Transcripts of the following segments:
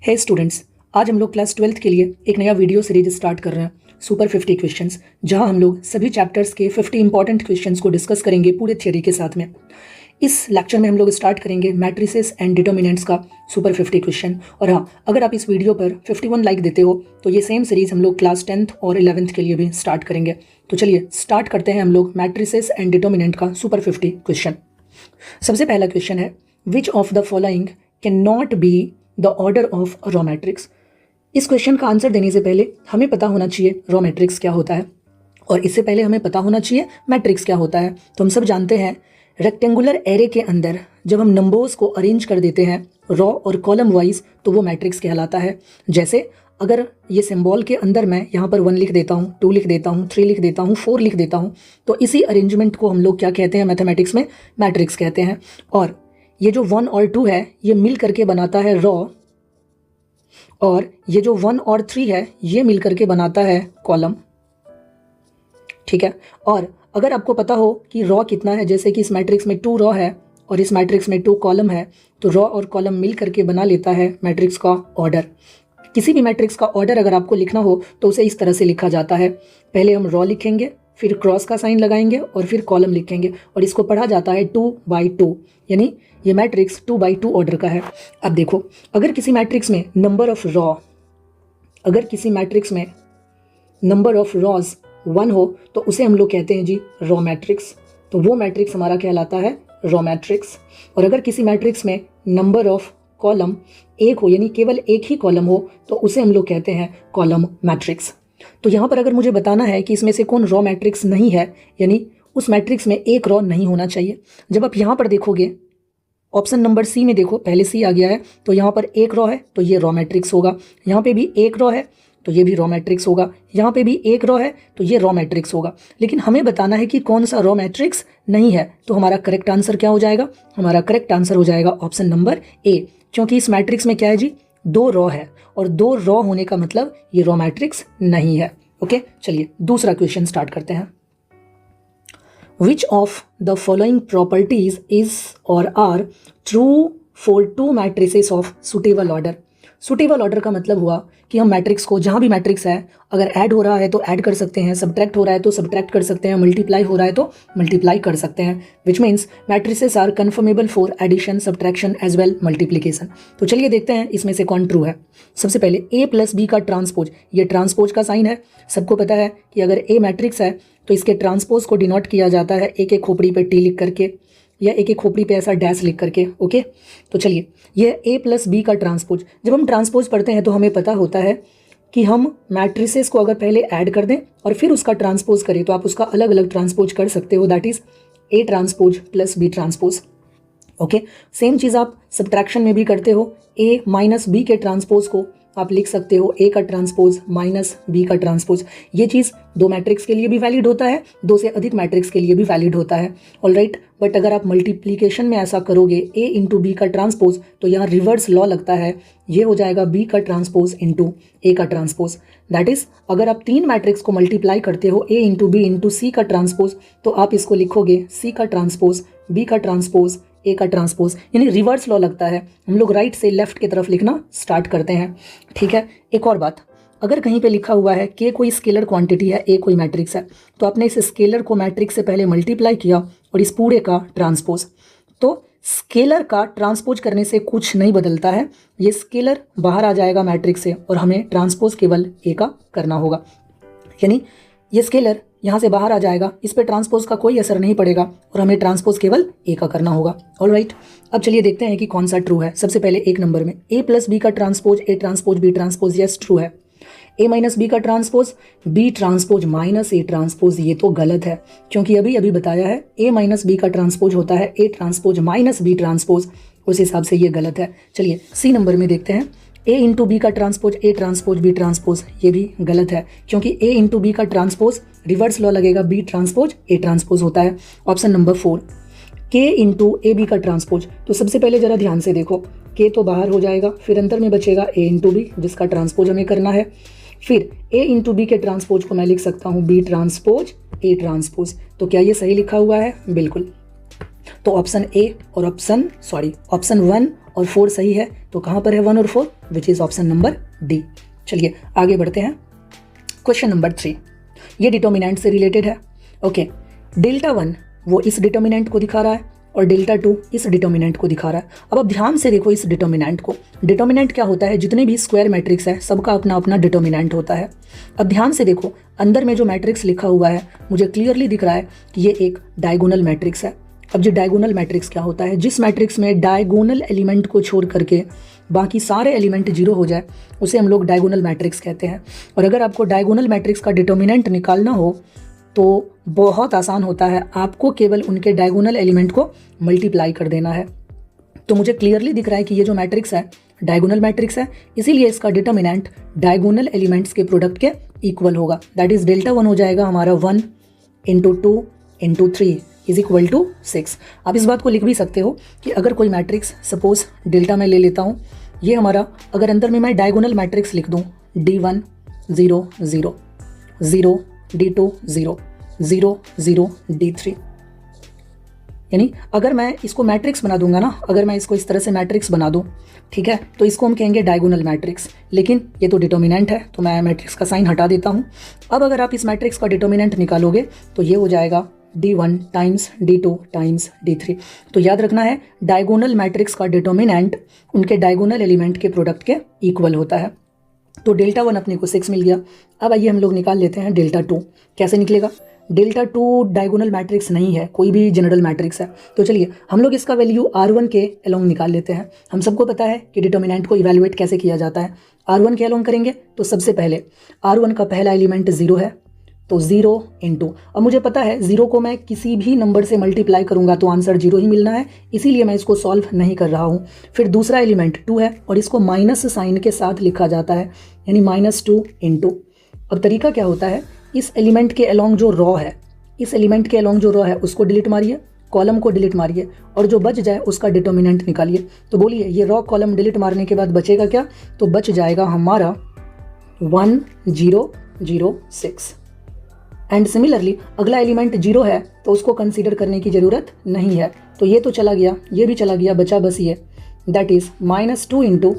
हे students, आज हम लोग क्लास 12th के लिए एक नया वीडियो सीरीज स्टार्ट कर रहे हैं सुपर 50 क्वेश्चंस, जहां हम लोग सभी चैप्टर्स के 50 इंपॉर्टेंट क्वेश्चंस को डिस्कस करेंगे पूरे थ्योरी के साथ में। इस लेक्चर में हम लोग स्टार्ट करेंगे मैट्रिसेस एंड डिटर्मिनेंट्स का सुपर 50 क्वेश्चन। और हाँ, अगर आप इस वीडियो पर 51 लाइक देते हो तो ये सेम सीरीज हम लोग क्लास 10th और 11th के लिए भी स्टार्ट करेंगे। तो चलिए स्टार्ट करते हैं हम लोग मैट्रिसेस एंड डिटर्मिनेंट का सुपर 50 क्वेश्चन। सबसे पहला क्वेश्चन है, विच of the following can not be the order of raw matrix. इस क्वेश्चन का आंसर देने से पहले हमें पता होना चाहिए रॉ मैट्रिक्स क्या होता है, और इससे पहले हमें पता होना चाहिए मैट्रिक्स क्या होता है। तो हम सब जानते हैं रेक्टेंगुलर एरे के अंदर जब हम नंबर्स को अरेंज कर देते हैं रॉ और कॉलम वाइज तो वो मैट्रिक्स कहलाता है। जैसे अगर ये सिंबल के अंदर मैं यहाँ पर 1 लिख देता हूँ, 2 लिख देता हूँ, 3 लिख देता हूँ, 4 लिख देता हूँ, तो इसी अरेंजमेंट को हम लोग क्या कहते हैं मैथमेटिक्स में, मैट्रिक्स कहते हैं। और ये जो 1 और 2 है ये मिल करके बनाता है रॉ, और ये जो 1 और 3 है ये मिल करके बनाता है कॉलम। ठीक है, और अगर आपको पता हो कि रॉ कितना है, जैसे कि इस मैट्रिक्स में 2 रॉ है और इस मैट्रिक्स में 2 कॉलम है, तो रॉ और कॉलम मिल करके बना लेता है मैट्रिक्स का ऑर्डर। किसी भी मैट्रिक्स का ऑर्डर अगर आपको लिखना हो तो उसे इस तरह से लिखा जाता है, पहले हम रॉ लिखेंगे, फिर क्रॉस का साइन लगाएंगे और फिर कॉलम लिखेंगे, और इसको पढ़ा जाता है 2/2, यानी ये मैट्रिक्स 2/2 ऑर्डर का है। अब देखो, अगर किसी मैट्रिक्स में नंबर ऑफ रॉ, अगर किसी मैट्रिक्स में नंबर ऑफ रॉज 1 हो तो उसे हम लोग कहते हैं जी रॉ मैट्रिक्स, तो वो मैट्रिक्स हमारा कहलाता है रॉ मैट्रिक्स। और अगर किसी मैट्रिक्स में नंबर ऑफ कॉलम 1 हो, यानी केवल एक ही कॉलम हो, तो उसे हम लोग कहते हैं कॉलम मैट्रिक्स। तो यहाँ पर अगर मुझे बताना है कि इसमें से कौन रॉ मैट्रिक्स नहीं है, यानी उस मैट्रिक्स में एक रॉ नहीं होना चाहिए, जब आप यहाँ पर देखोगे ऑप्शन नंबर सी में देखो, पहले सी आ गया है तो यहाँ पर एक रॉ है तो ये रॉ मैट्रिक्स होगा, यहाँ पे भी एक रॉ है तो ये भी रॉ मैट्रिक्स होगा, यहाँ पे भी एक रॉ है तो ये रॉ मैट्रिक्स होगा। लेकिन हमें बताना है कि कौन सा रॉ मैट्रिक्स नहीं है, तो हमारा करेक्ट आंसर क्या हो जाएगा, हमारा करेक्ट आंसर हो जाएगा ऑप्शन नंबर ए, क्योंकि इस मैट्रिक्स में क्या है जी, 2 रॉ है, और 2 रॉ होने का मतलब ये रॉ मैट्रिक्स नहीं है। ओके, चलिए दूसरा क्वेश्चन स्टार्ट करते हैं। Which of the following properties is or are true for 2 matrices of suitable order? Suitable order का मतलब हुआ कि हम मैट्रिक्स को, जहाँ भी मैट्रिक्स है, अगर ऐड हो रहा है तो ऐड कर सकते हैं, सब्ट्रैक्ट हो रहा है तो सब्ट्रैक्ट कर सकते हैं, मल्टीप्लाई हो रहा है तो मल्टीप्लाई कर सकते हैं, which means matrices are conformable for addition, subtraction as well multiplication. तो चलिए देखते हैं इसमें से कौन ट्रू है। सबसे पहले a+b का ट्रांसपोज, ये ट्रांसपोज का साइन है। सबको पता है कि अगर a मैट्रिक्स है तो इसके ट्रांसपोज को डिनोट किया जाता है एक एक खोपड़ी पे टी लिख करके, या एक एक खोपड़ी पे ऐसा डैश लिख करके। ओके, तो चलिए ये a+b का ट्रांसपोज, जब हम ट्रांसपोज पढ़ते हैं तो हमें पता होता है कि हम मैट्रिसेस को अगर पहले ऐड कर दें और फिर उसका ट्रांसपोज करें तो आप उसका अलग अलग ट्रांसपोज कर सकते हो, that is a transpose plus b transpose. Okay, same चीज़ आप सब्ट्रैक्शन में भी करते हो, a-b के ट्रांसपोज को आप लिख सकते हो a का ट्रांसपोज माइनस b का ट्रांसपोज। ये चीज़ 2 मैट्रिक्स के लिए भी वैलिड होता है, 2 से अधिक मैट्रिक्स के लिए भी वैलिड होता है। ऑलराइट, बट अगर आप मल्टीप्लिकेशन में ऐसा करोगे a इंटू बी का ट्रांसपोज, तो यहाँ रिवर्स लॉ लगता है, ये हो जाएगा b का ट्रांसपोज इंटू a का ट्रांसपोज। दैट इज अगर आप 3 मैट्रिक्स को मल्टीप्लाई करते हो a into B into c का ट्रांसपोज, तो आप इसको लिखोगे c का ट्रांसपोज, b का ट्रांसपोज, ए का ट्रांसपोज, यानी रिवर्स लॉ लगता है। हम लोग राइट से लेफ्ट की तरफ लिखना स्टार्ट करते हैं। ठीक है, एक और बात, अगर कहीं पे लिखा हुआ है कि कोई स्केलर क्वांटिटी है, ए कोई मैट्रिक्स है, तो आपने इस स्केलर को मैट्रिक्स से पहले मल्टीप्लाई किया और इस पूरे का ट्रांसपोज, तो स्केलर का ट्रांसपोज करने से कुछ नहीं बदलता है, ये स्केलर बाहर आ जाएगा मैट्रिक्स से और हमें ट्रांसपोज केवल ए का करना होगा, यानी ये स्केलर यहाँ से बाहर आ जाएगा, इस पर ट्रांसपोज का कोई असर नहीं पड़ेगा और हमें ट्रांसपोज केवल ए का करना होगा। ऑलराइट, अब चलिए देखते हैं कि कौन सा ट्रू है। सबसे पहले 1 नंबर में a+b का transpose, a transpose b transpose, yes true है। a-b का transpose, b transpose minus a transpose, ये तो गलत है, क्योंकि अभी अभी बताया है a-b का ट्रांसपोज होता है a transpose minus b transpose, उस हिसाब से ये गलत है। चलिए सी नंबर में देखते हैं, a इंटू बी का transpose, a transpose b transpose, ये भी गलत है, क्योंकि a इंटू बी का ट्रांसपोज रिवर्स लॉ लगेगा, b ट्रांसपोज a ट्रांसपोज होता है। Option number 4, k into A B का ट्रांसपोज, तो सबसे पहले जरा ध्यान से देखो, k तो बाहर हो जाएगा, फिर अंदर में बचेगा a इंटू बी जिसका ट्रांसपोज हमें करना है, फिर a इंटू बी के ट्रांसपोज को मैं लिख सकता हूँ b ट्रांसपोज a ट्रांसपोज। तो क्या ये सही लिखा हुआ है? बिल्कुल। तो ऑप्शन 1 और ऑप्शन 1 और 4 सही है, तो कहाँ पर है 1 और 4, which is option number D. चलिए आगे बढ़ते हैं। क्वेश्चन नंबर 3, ये डिटर्मिनेंट से रिलेटेड है। ओके, डेल्टा 1 वो इस डिटर्मिनेंट को दिखा रहा है और डेल्टा 2 इस डिटर्मिनेंट को दिखा रहा है। अब आप ध्यान से देखो इस डिटर्मिनेंट को। डिटर्मिनेंट क्या होता है, जितने भी स्क्वायर मैट्रिक्स है सबका अपना अपना डिटर्मिनेंट होता है। अब ध्यान से देखो, अंदर में जो मैट्रिक्स लिखा हुआ है मुझे क्लियरली दिख रहा है कि ये एक डायगोनल मैट्रिक्स है। अब जो डायगोनल मैट्रिक्स क्या होता है, जिस मैट्रिक्स में डायगोनल एलिमेंट को छोड़ करके बाकी सारे एलिमेंट 0 हो जाए उसे हम लोग डायगोनल मैट्रिक्स कहते हैं। और अगर आपको डायगोनल मैट्रिक्स का डिटर्मिनेंट निकालना हो तो बहुत आसान होता है, आपको केवल उनके डायगोनल एलिमेंट को मल्टीप्लाई कर देना है। तो मुझे क्लियरली दिख रहा है कि ये जो मैट्रिक्स है डायगोनल मैट्रिक्स है, इसीलिए इसका डिटर्मिनेंट डायगोनल एलिमेंट्स के प्रोडक्ट के इक्वल होगा। दैट इज डेल्टा 1 हो जाएगा हमारा 1 × 2 × 3 इज इक्वल टू 6। आप इस बात को लिख भी सकते हो कि अगर कोई मैट्रिक्स सपोज डेल्टा में ले लेता हूँ, ये हमारा अगर अंदर में मैं डायगोनल मैट्रिक्स लिख दूँ D1 0 0 0 D2 0 0 0 D3, यानी अगर मैं इसको मैट्रिक्स बना दूंगा ना, अगर मैं इसको इस तरह से मैट्रिक्स बना दूं, ठीक है, तो इसको हम कहेंगे डायगोनल मैट्रिक्स। लेकिन ये तो डिटर्मिनेंट है तो मैं मैट्रिक्स का साइन हटा देता हूं। अब अगर आप इस मैट्रिक्स का डिटर्मिनेंट निकालोगे तो ये हो जाएगा D1 times D2 times D3। तो याद रखना है डायगोनल मैट्रिक्स का डिटर्मिनेंट उनके डायगोनल एलिमेंट के प्रोडक्ट के इक्वल होता है। तो डेल्टा 1 अपने को 6 मिल गया। अब आइए हम लोग निकाल लेते हैं डेल्टा 2। कैसे निकलेगा, डेल्टा 2 डायगोनल मैट्रिक्स नहीं है, कोई भी जनरल मैट्रिक्स है। तो चलिए हम लोग इसका वैल्यू R1 के अलोंग निकाल लेते हैं। हम सबको पता है कि डिटर्मिनेंट को इवैल्यूएट कैसे किया जाता है। R1 के अलोंग करेंगे तो सबसे पहले R1 का पहला एलिमेंट 0 है, तो 0 × अब मुझे पता है 0 को मैं किसी भी नंबर से मल्टीप्लाई करूंगा तो आंसर 0 ही मिलना है, इसीलिए मैं इसको सॉल्व नहीं कर रहा हूँ। फिर दूसरा एलिमेंट 2 है और इसको माइनस साइन के साथ लिखा जाता है, यानी -2 × अब तरीका क्या होता है, इस एलिमेंट के अलोंग जो रॉ है, इस एलिमेंट के अलोंग जो रॉ है उसको डिलीट मारिए, कॉलम को डिलीट मारिए और जो बच जाए उसका डिटर्मिनेंट निकालिए। तो बोलिए ये रॉ कॉलम डिलीट मारने के बाद बचेगा क्या, तो बच जाएगा हमारा 1006। एंड सिमिलरली अगला एलिमेंट 0 है तो उसको कंसीडर करने की ज़रूरत नहीं है, तो ये तो चला गया, ये भी चला गया, बचा बस ये, दैट इज़ -2 ×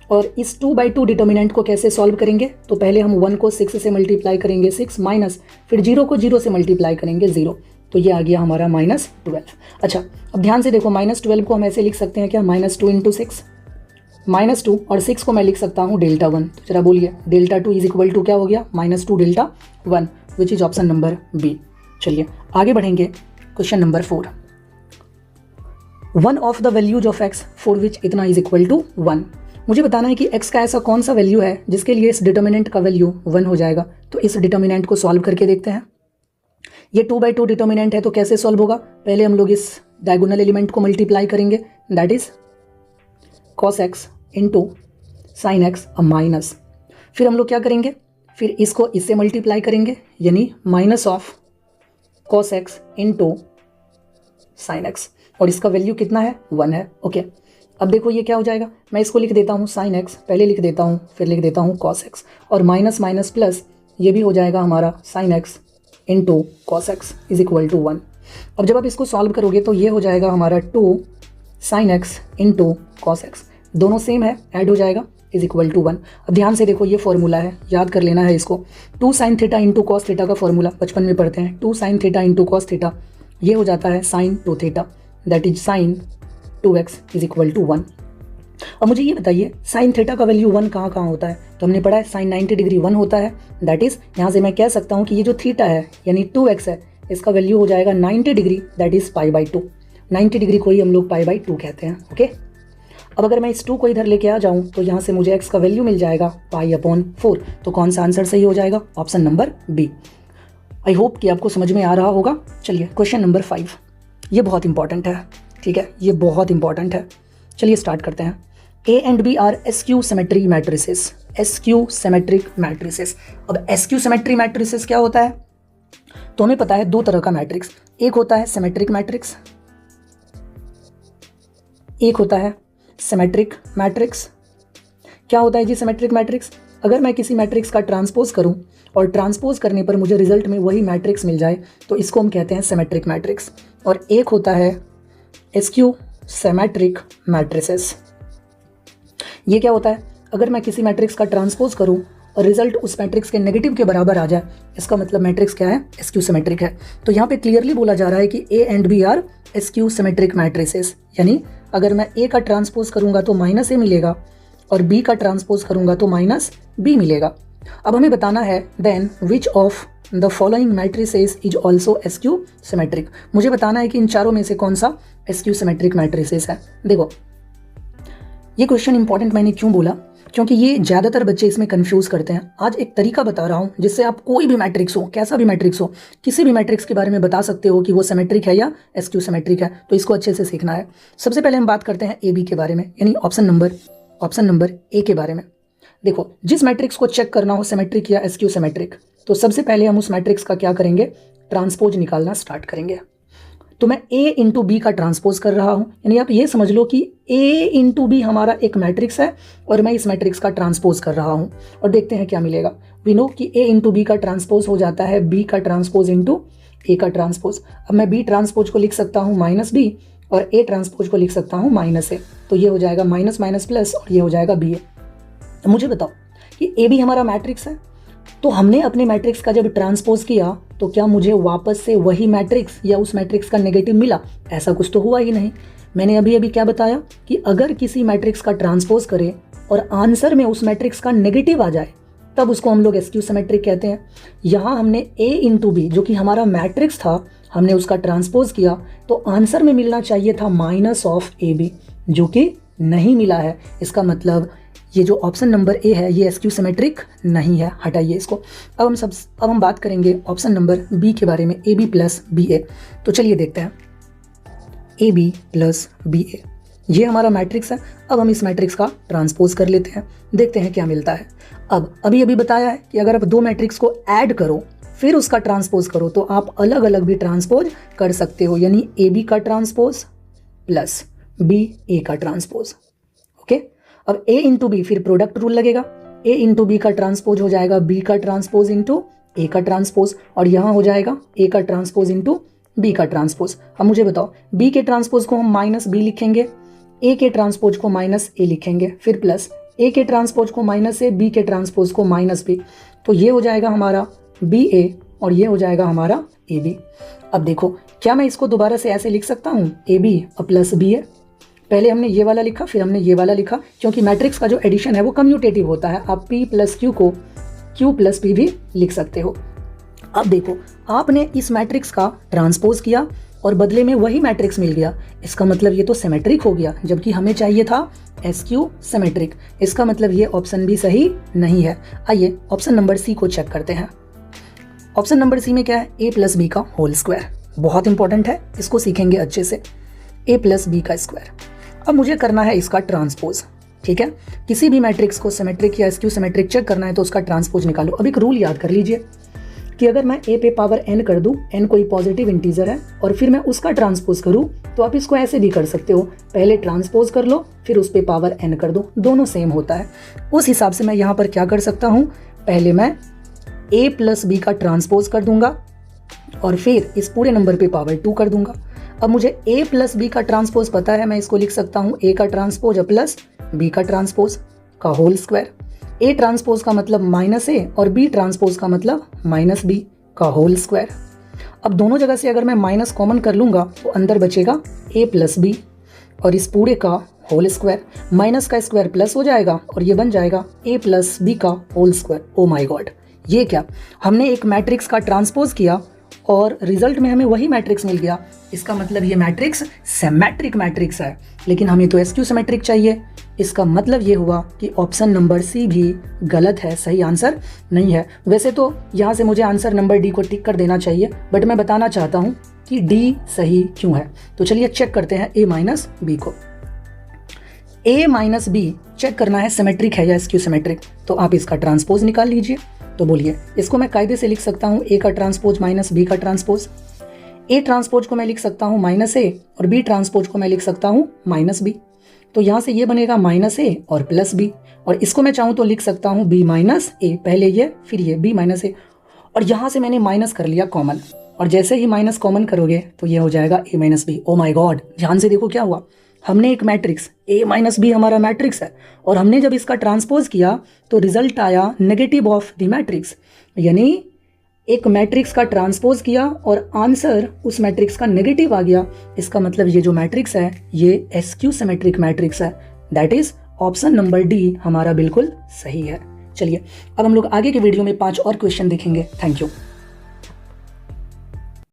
और इस 2/2 डिटर्मिनेंट को कैसे सॉल्व करेंगे, तो पहले हम 1 को 6 से मल्टीप्लाई करेंगे 6 माइनस, फिर 0 को 0 से मल्टीप्लाई करेंगे 0, तो ये आ गया हमारा -12। अच्छा अब ध्यान से देखो, -12 को हम ऐसे लिख सकते हैं क्या, -2 × 6, -2 और 6 को मैं लिख सकता हूँ डेल्टा 1। तो जरा बोलिए डेल्टा 2 इज इक्वल टू क्या हो गया, -2 delta 1, which is option number B. चलिए आगे बढ़ेंगे। Question number 4, one of the values of x for which इतना इज इक्वल टू 1। मुझे बताना है कि x का ऐसा कौन सा वैल्यू है जिसके लिए इस डिटर्मिनेंट का वैल्यू 1 हो जाएगा। तो इस डिटर्मिनेंट को सॉल्व करके देखते हैं। ये 2/2 डिटर्मिनेंट है तो कैसे सॉल्व होगा, पहले हम लोग इस डायगोनल एलिमेंट को मल्टीप्लाई करेंगे, that is cos x × sin x minus, फिर हम लोग क्या करेंगे, फिर इसको इससे मल्टीप्लाई करेंगे, यानी -of cos x × sin x, और इसका वैल्यू कितना है, 1 है। ओके अब देखो ये क्या हो जाएगा, मैं इसको लिख देता हूँ sin x, पहले लिख देता हूँ, फिर लिख देता हूँ cos x, और माइनस माइनस प्लस ये भी हो जाएगा हमारा sin x × cos x is equal to 1। अब जब आप इसको सॉल्व करोगे तो ये हो जाएगा हमारा 2 sin x × cos x, दोनों सेम है, ऐड हो जाएगा, इज इक्वल टू 1। अब ध्यान से देखो ये फॉर्मूला है, याद कर लेना है इसको, 2 sin θ × cos θ का फॉर्मूला बचपन में पढ़ते हैं, 2 sin θ × cos θ, ये हो जाता है sin 2θ, that is sin 2x is equal to 1। अब मुझे ये बताइए sin θ का वैल्यू 1 कहाँ कहाँ होता है, तो हमने पढ़ा है sin 90 डिग्री 1 होता है, दैट इज यहाँ से मैं कह सकता हूँ कि ये जो थीटा है यानी 2x है, इसका वैल्यू हो जाएगा 90 डिग्री, दैट इज π/2। 90 डिग्री को ही हम लोग π/2 कहते हैं। ओके अब अगर मैं इस 2 को इधर लेके आ जाऊं तो यहाँ से मुझे x का वैल्यू मिल जाएगा π/4। तो कौन सा आंसर सही हो जाएगा, option number B. I hope कि आपको समझ में आ रहा होगा। चलिए क्वेश्चन नंबर 5, ये बहुत इंपॉर्टेंट है, ठीक है, ये बहुत इंपॉर्टेंट है। चलिए स्टार्ट करते हैं। A and B are SQ symmetry matrices, SQ symmetric matrices. अब SQ सिमेट्री मैट्रिसेस क्या होता है, तो हमें पता है 2 तरह का मैट्रिक्स, एक होता है सिमेट्रिक मैट्रिक्स, एक होता है सिमेट्रिक मैट्रिक्स। क्या होता है जी सिमेट्रिक मैट्रिक्स, अगर मैं किसी मैट्रिक्स का ट्रांसपोज करूं और ट्रांसपोज करने पर मुझे रिजल्ट में वही मैट्रिक्स मिल जाए तो इसको हम कहते हैं सिमेट्रिक मैट्रिक्स। और एक होता है SQ सिमेट्रिक मैट्रिसेस, ये क्या होता है, अगर मैं किसी मैट्रिक्स का ट्रांसपोज करूं और रिजल्ट उस मैट्रिक्स के नेगेटिव के बराबर आ जाए, इसका मतलब मैट्रिक्स क्या है, एसक्यू सिमेट्रिक है। तो यहाँ पे क्लियरली बोला जा रहा है कि A and B are SQ symmetric matrices, यानी अगर मैं ए का ट्रांसपोज करूंगा तो माइनस ए मिलेगा और बी का ट्रांसपोज करूंगा तो माइनस बी मिलेगा। अब हमें बताना है then which of the following matrices is also SQ symmetric. मुझे बताना है कि इन चारों में से कौन सा एसक्यू सिमेट्रिक मैट्रिसेस है। देखो ये क्वेश्चन इंपॉर्टेंट मैंने क्यों बोला, क्योंकि ये ज़्यादातर बच्चे इसमें कंफ्यूज करते हैं। आज एक तरीका बता रहा हूँ जिससे आप कोई भी मैट्रिक्स हो, कैसा भी मैट्रिक्स हो, किसी भी मैट्रिक्स के बारे में बता सकते हो कि वो सिमेट्रिक है या एसक्यू सिमेट्रिक है। तो इसको अच्छे से सीखना है। सबसे पहले हम बात करते हैं ए बी के बारे में, यानी ऑप्शन नंबर ए के बारे में। देखो जिस मैट्रिक्स को चेक करना हो सिमेट्रिक या एसक्यू सिमेट्रिक, तो सबसे पहले हम उस मैट्रिक्स का क्या करेंगे, ट्रांसपोज निकालना स्टार्ट करेंगे। तो मैं ए इंटू बी का ट्रांसपोज कर रहा हूँ, यानी आप ये समझ लो कि ए इंटू बी हमारा एक मैट्रिक्स है और मैं इस मैट्रिक्स का ट्रांसपोज कर रहा हूँ और देखते हैं क्या मिलेगा। वी नो कि ए इंटू बी का ट्रांसपोज हो जाता है बी का ट्रांसपोज इंटू ए का ट्रांसपोज। अब मैं बी ट्रांसपोज को लिख सकता हूँ माइनस बी और ए ट्रांसपोज को लिख सकता हूँ माइनस ए। तो ये हो जाएगा माइनस माइनस प्लस और ये हो जाएगा बी ए। मुझे बताओ कि ए बी हमारा मैट्रिक्स है, तो हमने अपने मैट्रिक्स का जब ट्रांसपोज किया तो क्या मुझे वापस से वही मैट्रिक्स या उस मैट्रिक्स का नेगेटिव मिला? ऐसा कुछ तो हुआ ही नहीं। मैंने अभी क्या बताया कि अगर किसी मैट्रिक्स का ट्रांसपोज करें और आंसर में उस मैट्रिक्स का नेगेटिव आ जाए तब उसको हम लोग एसक्यू सिमेट्रिक कहते हैं। यहाँ हमने ए इंटू बी जो कि हमारा मैट्रिक्स था, हमने उसका ट्रांसपोज किया तो आंसर में मिलना चाहिए था माइनस ऑफ ए बी, जो कि नहीं मिला है। इसका मतलब ये जो ऑप्शन नंबर ए है ये एसक्यू सिमेट्रिक नहीं है, हटाइए इसको। अब हम बात करेंगे ऑप्शन नंबर बी के बारे में, ए बी प्लस बी ए। तो चलिए देखते हैं ए बी प्लस बी ए, ये हमारा मैट्रिक्स है। अब हम इस मैट्रिक्स का ट्रांसपोज कर लेते हैं, देखते हैं क्या मिलता है। अब अभी बताया है कि अगर आप दो मैट्रिक्स को ऐड करो फिर उसका ट्रांसपोज करो तो आप अलग अलग भी ट्रांसपोज कर सकते हो, यानी ए बी का ट्रांसपोज प्लस बी ए का ट्रांसपोज। ओके, अब ए इंटू बी फिर प्रोडक्ट रूल लगेगा, ए इंटू बी का ट्रांसपोज हो जाएगा बी का ट्रांसपोज इंटू ए का ट्रांसपोज और यहाँ हो जाएगा ए का ट्रांसपोज इंटू बी का ट्रांसपोज। अब मुझे बताओ बी के ट्रांसपोज को हम माइनस बी लिखेंगे, ए के ट्रांसपोज को माइनस ए लिखेंगे, फिर प्लस ए के ट्रांसपोज को माइनस ए, बी के ट्रांसपोज को माइनस बी। तो ये हो जाएगा हमारा बी ए और ये हो जाएगा हमारा ए बी। अब देखो क्या मैं इसको दोबारा से ऐसे लिख सकता हूँ ए बी और प्लस बी ए। पहले हमने ये वाला लिखा फिर हमने ये वाला लिखा, क्योंकि मैट्रिक्स का जो एडिशन है वो कम्यूटेटिव होता है। आप p प्लस क्यू को q प्लस p भी लिख सकते हो। अब देखो आपने इस मैट्रिक्स का ट्रांसपोज किया और बदले में वही मैट्रिक्स मिल गया, इसका मतलब ये तो सिमेट्रिक हो गया, जबकि हमें चाहिए था एसक्यू सिमेट्रिक। इसका मतलब ये ऑप्शन भी सही नहीं है। आइए ऑप्शन नंबर सी को चेक करते हैं। ऑप्शन नंबर सी में क्या है, ए प्लस बी का होल स्क्वायर। बहुत इंपॉर्टेंट है, इसको सीखेंगे अच्छे से, ए प्लस बी का स्क्वायर। अब मुझे करना है इसका ट्रांसपोज, ठीक है। किसी भी मैट्रिक्स को सिमेट्रिक या एसक्यू सिमेट्रिक चेक करना है तो उसका ट्रांसपोज निकालो। अब एक रूल याद कर लीजिए कि अगर मैं ए पे पावर n कर दूं, n कोई पॉजिटिव इंटीजर है और फिर मैं उसका ट्रांसपोज करूं तो आप इसको ऐसे भी कर सकते हो, पहले ट्रांसपोज कर लो फिर उस पे पावर n कर दो, दोनों सेम होता है। उस हिसाब से मैं यहाँ पर क्या कर सकता हूँ, पहले मैं a प्लस बी का ट्रांसपोज कर दूंगा और फिर इस पूरे नंबर पे पावर 2 कर दूंगा। अब मुझे a प्लस बी का ट्रांसपोज पता है, मैं इसको लिख सकता हूँ a का ट्रांसपोज प्लस b का ट्रांसपोज का होल स्क्वायर। a ट्रांसपोज का मतलब माइनस a और b ट्रांसपोज का मतलब माइनस b का होल स्क्वायर। अब दोनों जगह से अगर मैं माइनस कॉमन कर लूँगा तो अंदर बचेगा a प्लस बी और इस पूरे का होल स्क्वायर। माइनस का स्क्वायर प्लस हो जाएगा और ये बन जाएगा a प्लस बी का होल स्क्वायर। ओ माई गॉड, ये क्या, हमने एक मैट्रिक्स का ट्रांसपोज किया और रिजल्ट में हमें वही मैट्रिक्स मिल गया। इसका मतलब ये मैट्रिक्स सिमेट्रिक मैट्रिक्स है, लेकिन हमें तो एसक्यू सिमेट्रिक चाहिए। इसका मतलब ये हुआ कि ऑप्शन नंबर सी भी गलत है, सही आंसर नहीं है। वैसे तो यहाँ से मुझे आंसर नंबर डी को टिक कर देना चाहिए, बट मैं बताना चाहता हूँ कि डी सही क्यों है। तो चलिए चेक करते हैं ए माइनस बी को। ए माइनस बी चेक करना है सिमेट्रिक है या एसक्यू सिमेट्रिक, तो आप इसका ट्रांसपोज निकाल लीजिए। तो बोलिए, इसको मैं कायदे से लिख सकता हूँ ए का ट्रांसपोज माइनस बी का ट्रांसपोज। ए ट्रांसपोज को मैं लिख सकता हूँ माइनस ए और बी ट्रांसपोज को मैं लिख सकता हूँ माइनस बी। तो यहाँ से ये बनेगा माइनस ए और प्लस बी, और इसको मैं चाहूँ तो लिख सकता हूँ बी माइनस ए, पहले ये फिर ये बी माइनस ए, और यहाँ से मैंने माइनस कर लिया कॉमन, और जैसे ही माइनस कॉमन करोगे तो ये हो जाएगा ए माइनस बी। ओ माई गॉड, ध्यान से देखो क्या हुआ, हमने एक मैट्रिक्स A माइनस बी हमारा मैट्रिक्स है और हमने जब इसका ट्रांसपोज किया तो रिजल्ट आया नेगेटिव ऑफ द मैट्रिक्स, यानी एक मैट्रिक्स का ट्रांसपोज किया और आंसर उस मैट्रिक्स का नेगेटिव आ गया। इसका मतलब ये जो मैट्रिक्स है ये एसक्यू सिमेट्रिक मैट्रिक्स है। That is option number D हमारा बिल्कुल सही है। चलिए अब हम लोग आगे के वीडियो में 5 और क्वेश्चन देखेंगे। Thank you.